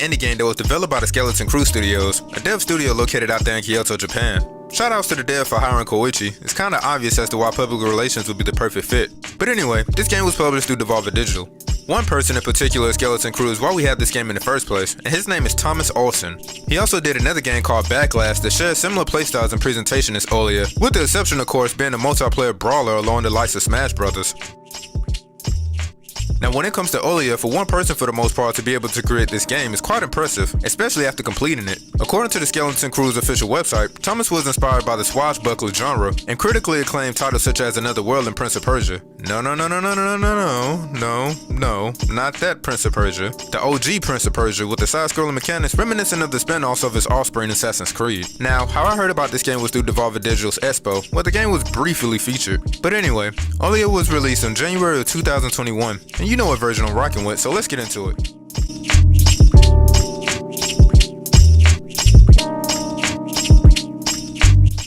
indie game that was developed by the Skellington Crew Studios, a dev studio located out there in Kyoto, Japan. Shoutouts to the dev for hiring Koichi. It's kinda obvious as to why public relations would be the perfect fit. But anyway, this game was published through Devolver Digital. One person in particular at Skellington Crew is why we have this game in the first place, and his name is Thomas Olsen. He also did another game called Backlash that shares similar playstyles and presentation as Olija, with the exception of course being a multiplayer brawler along the likes of Smash Brothers. Now when it comes to Olija, for one person for the most part to be able to create this game is quite impressive, especially after completing it. According to the Skellington Crew's official website, Thomas was inspired by the swashbuckler genre and critically acclaimed titles such as Another World and Prince of Persia. No, not that Prince of Persia. The OG Prince of Persia with the side-scrolling mechanics reminiscent of the spin-offs of his offspring Assassin's Creed. Now, how I heard about this game was through Devolver Digital's Expo, where the game was briefly featured. But anyway, Olija was released in January of 2021, and you know what version I'm rocking with, so let's get into it.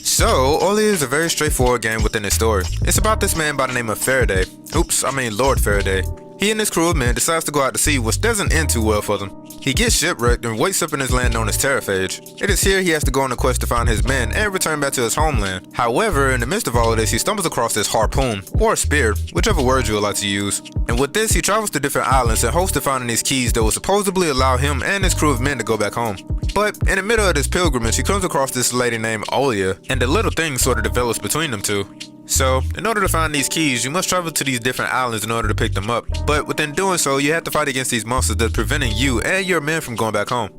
So, Olija is a very straightforward game within its story. It's about this man by the name of Faraday. Lord Faraday. He and his crew of men decides to go out to sea, which doesn't end too well for them. He gets shipwrecked and wakes up in his land known as Terraphage. It is here he has to go on a quest to find his men and return back to his homeland. However, in the midst of all of this, he stumbles across this harpoon, or spear, whichever word you would like to use. And with this, he travels to different islands and hopes to find these keys that will supposedly allow him and his crew of men to go back home. But in the middle of this pilgrimage, he comes across this lady named Olija, and the little thing sort of develops between them two. So, in order to find these keys, you must travel to these different islands in order to pick them up. But within doing so, you have to fight against these monsters that's preventing you and your men from going back home.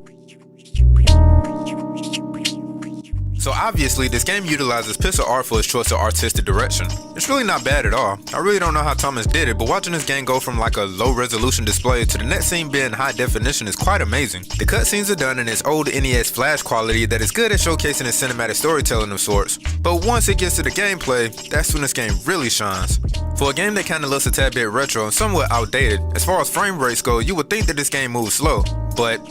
So obviously, this game utilizes pixel art for its choice of artistic direction. It's really not bad at all. I really don't know how Thomas did it, but watching this game go from like a low resolution display to the next scene being high definition is quite amazing. The cutscenes are done in its old NES flash quality that is good at showcasing its cinematic storytelling of sorts. But once it gets to the gameplay, that's when this game really shines. For a game that kinda looks a tad bit retro and somewhat outdated, as far as frame rates go, you would think that this game moves slow. But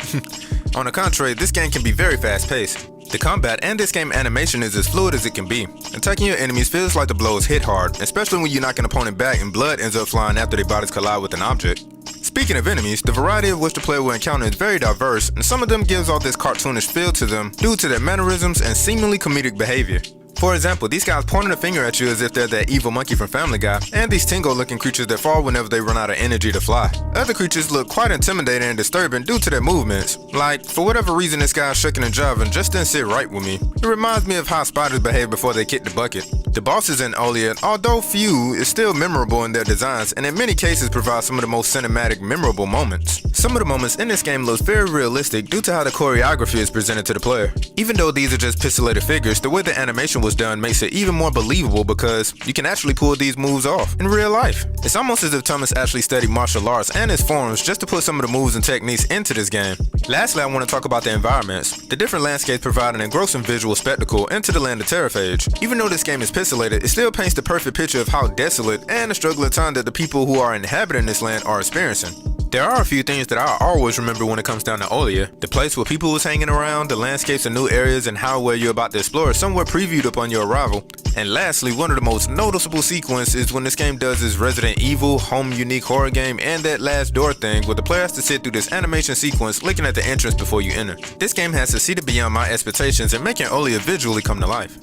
on the contrary, this game can be very fast paced. The combat and this game animation is as fluid as it can be. Attacking your enemies feels like the blows hit hard, especially when you knock an opponent back and blood ends up flying after their bodies collide with an object. Speaking of enemies, the variety of which the player will encounter is very diverse, and some of them gives off this cartoonish feel to them due to their mannerisms and seemingly comedic behavior. For example, these guys pointing a finger at you as if they're that evil monkey from Family Guy, and these Tingo-looking creatures that fall whenever they run out of energy to fly. Other creatures look quite intimidating and disturbing due to their movements. Like, for whatever reason this guy shucking and jiving just didn't sit right with me. It reminds me of how spiders behave before they kick the bucket. The bosses in Olija, although few, is still memorable in their designs, and in many cases provide some of the most cinematic, memorable moments. Some of the moments in this game looks very realistic due to how the choreography is presented to the player. Even though these are just pixelated figures, the way the animation was done makes it even more believable because you can actually pull these moves off in real life. It's almost as if Thomas actually studied martial arts and his forms just to put some of the moves and techniques into this game. Lastly, I want to talk about the environments. The different landscapes provide an engrossing visual spectacle into the land of Terraphage. Even though this game is pixelated, it still paints the perfect picture of how desolate and the struggling time that the people who are inhabiting this land are experiencing. There are a few things that I always remember when it comes down to Olija. The place where people was hanging around, the landscapes and new areas, and how where you're about to explore is somewhat previewed upon your arrival. And lastly, one of the most noticeable sequences is when this game does its Resident Evil, home unique horror game, and that last door thing where the player has to sit through this animation sequence looking at the entrance before you enter. This game has succeeded beyond my expectations in making Olija visually come to life.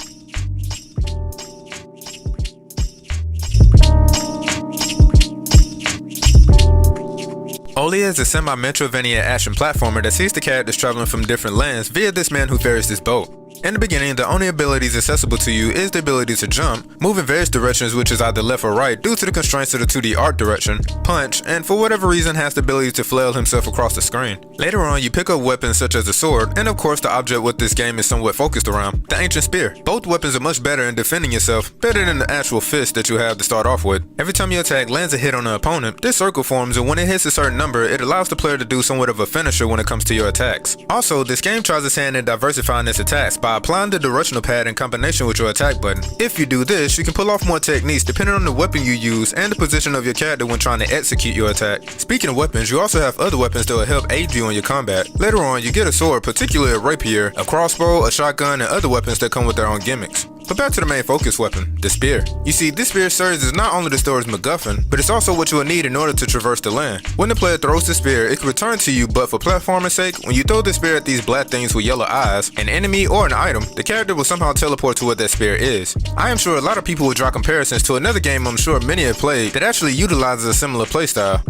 Olija is a semi-Metrovania action platformer that sees the characters traveling from different lands via this man who ferries this boat. In the beginning, the only abilities accessible to you is the ability to jump, move in various directions which is either left or right due to the constraints of the 2D art direction, punch, and for whatever reason has the ability to flail himself across the screen. Later on, you pick up weapons such as a sword, and of course the object with this game is somewhat focused around, the ancient spear. Both weapons are much better in defending yourself, better than the actual fist that you have to start off with. Every time your attack lands a hit on an opponent, this circle forms, and when it hits a certain number, it allows the player to do somewhat of a finisher when it comes to your attacks. Also, this game tries its hand in diversifying its attacks by applying the directional pad in combination with your attack button. If you do this, you can pull off more techniques depending on the weapon you use and the position of your character when trying to execute your attack. Speaking of weapons, you also have other weapons that will help aid you in your combat. Later on, you get a sword, particularly a rapier, a crossbow, a shotgun, and other weapons that come with their own gimmicks. But back to the main focus weapon, the spear. You see, this spear serves as not only the store's MacGuffin, but it's also what you will need in order to traverse the land. When the player throws the spear, it can return to you, but for platforming sake, when you throw the spear at these black things with yellow eyes, an enemy or an item, the character will somehow teleport to what that spear is. I am sure a lot of people will draw comparisons to another game I'm sure many have played that actually utilizes a similar playstyle,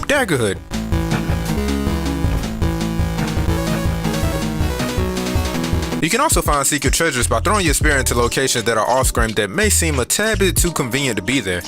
Daggerhood. You can also find secret treasures by throwing your spear into locations that are off-screen that may seem a tad bit too convenient to be there.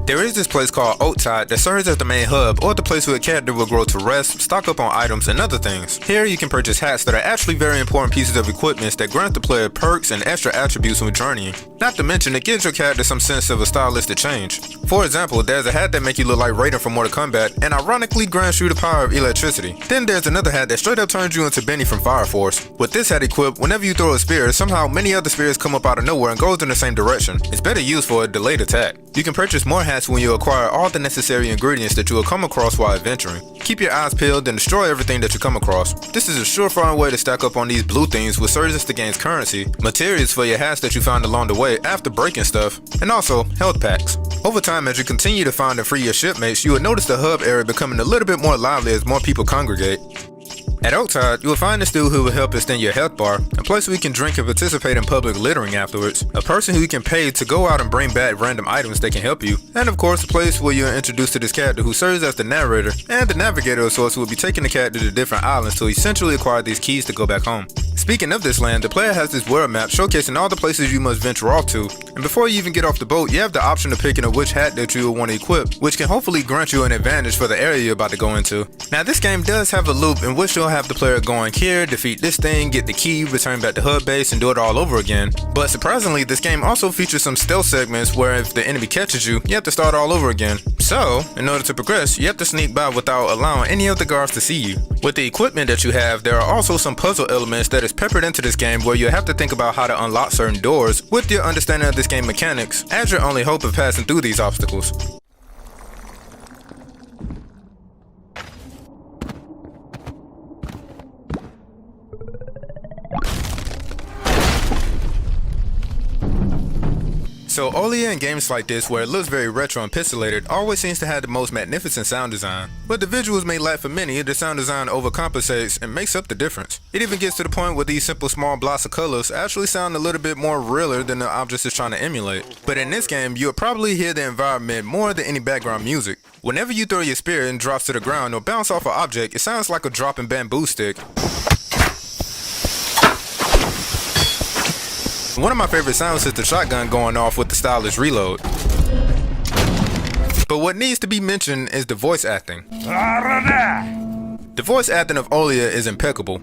There is this place called Olija that serves as the main hub or the place where a character will grow to rest, stock up on items, and other things. Here you can purchase hats that are actually very important pieces of equipment that grant the player perks and extra attributes when journeying. Not to mention, it gives your character some sense of a stylistic change. For example, there's a hat that makes you look like Raiden from Mortal Kombat and ironically grants you the power of electricity. Then there's another hat that straight up turns you into Benny from Fire Force. With this hat equipped, whenever you throw a spear, somehow many other spears come up out of nowhere and goes in the same direction. It's better used for a delayed attack. You can purchase more hats when you acquire all the necessary ingredients that you will come across while adventuring. Keep your eyes peeled and destroy everything that you come across. This is a surefire way to stack up on these blue things, which serves as the game's currency, materials for your hats that you find along the way after breaking stuff, and also health packs. Over time, as you continue to find and free your shipmates, you will notice the hub area becoming a little bit more lively as more people congregate. At Olija, you will find a stew who will help extend your health bar, a place where you can drink and participate in public littering afterwards, a person who you can pay to go out and bring back random items that can help you, and of course a place where you are introduced to this character who serves as the narrator and the navigator of sorts who will be taking the character to different islands to essentially acquire these keys to go back home. Speaking of this land, the player has this world map showcasing all the places you must venture off to, and before you even get off the boat, you have the option of picking up which hat that you will want to equip, which can hopefully grant you an advantage for the area you're about to go into. Now this game does have a loop in which you'll have the player going here, defeat this thing, get the key, return back to hub base, and do it all over again. But surprisingly, this game also features some stealth segments where if the enemy catches you, you have to start all over again. So, in order to progress, you have to sneak by without allowing any of the guards to see you. With the equipment that you have, there are also some puzzle elements that is peppered into this game where you have to think about how to unlock certain doors with your understanding of this game mechanics as your only hope of passing through these obstacles. So Olija in games like this where it looks very retro and pixelated always seems to have the most magnificent sound design. But the visuals may lack for many, the sound design overcompensates and makes up the difference. It even gets to the point where these simple small blocks of colors actually sound a little bit more realer than the objects it's trying to emulate. But in this game, you'll probably hear the environment more than any background music. Whenever you throw your spear and drops to the ground or bounce off an object, it sounds like a dropping bamboo stick. One of my favorite sounds is the shotgun going off with the stylish reload. But what needs to be mentioned is the voice acting. The voice acting of Olija is impeccable.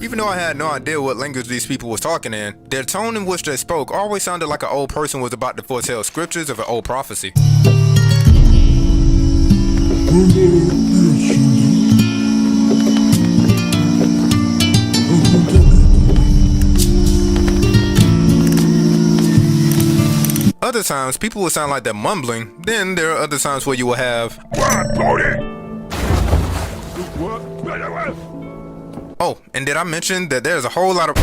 Even though I had no idea what language these people was talking in, their tone in which they spoke always sounded like an old person was about to foretell scriptures of an old prophecy. Other times, people will sound like they're mumbling. Then there are other times where you will have oh, and did I mention that there's a whole lot of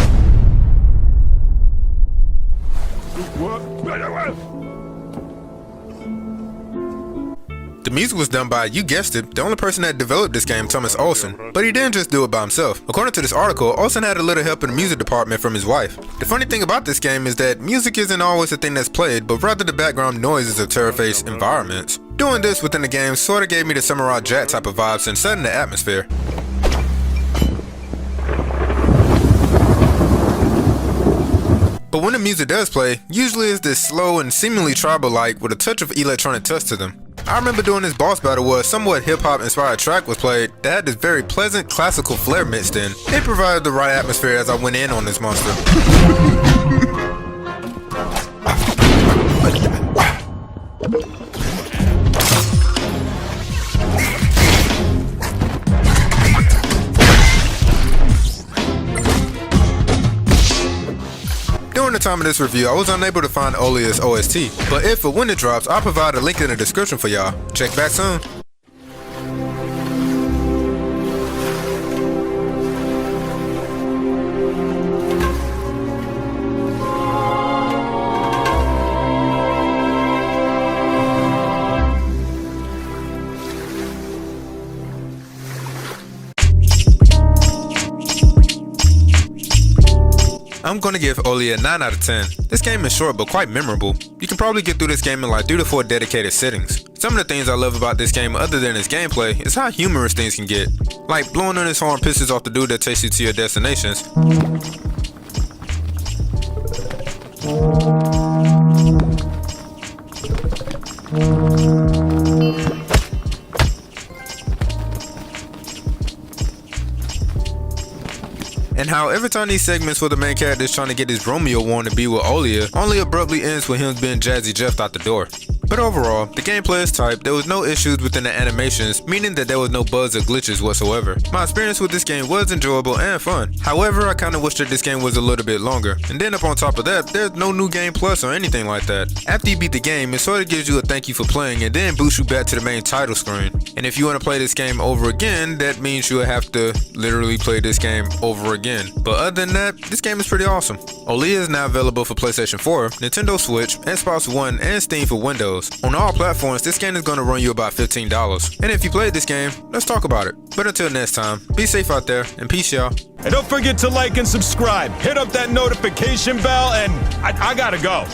The music was done by, you guessed it, the only person that developed this game, Thomas Olsen. But he didn't just do it by himself. According to this article, Olsen had a little help in the music department from his wife. The funny thing about this game is that music isn't always the thing that's played, but rather the background noises of Terrafaced environments. Doing this within the game sorta gave me the Samurai Jack type of vibes and setting the atmosphere. But when the music does play, usually it's this slow and seemingly tribal-like with a touch of electronic touch to them. I remember doing this boss battle where a somewhat hip-hop inspired track was played that had this very pleasant classical flair mixed in. It provided the right atmosphere as I went in on this monster. During the time of this review, I was unable to find Olija's OST, but if or when it drops, I'll provide a link in the description for y'all. Check back soon. I'm gonna give Olija a 9 out of 10. This game is short but quite memorable. You can probably get through this game in like 3 to 4 dedicated sittings. Some of the things I love about this game other than its gameplay is how humorous things can get. Like blowing on his horn pisses off the dude that takes you to your destinations. And how every time these segments where the main character is trying to get his Romeo on to be with Olija only abruptly ends with him being Jazzy Jeff out the door. But overall, the gameplay is tight, there was no issues within the animations, meaning that there was no bugs or glitches whatsoever. My experience with this game was enjoyable and fun. However, I kinda wish that this game was a little bit longer. And then up on top of that, there's no new game plus or anything like that. After you beat the game, it sort of gives you a thank you for playing and then boosts you back to the main title screen. And if you want to play this game over again, that means you'll have to literally play this game over again. But other than that, this game is pretty awesome. Olija is now available for PlayStation 4, Nintendo Switch, Xbox One, and Steam for Windows. On all platforms, this game is going to run you about $15. And if you played this game, let's talk about it. But until next time, be safe out there, and peace, y'all. And don't forget to like and subscribe. Hit up that notification bell, and I gotta go.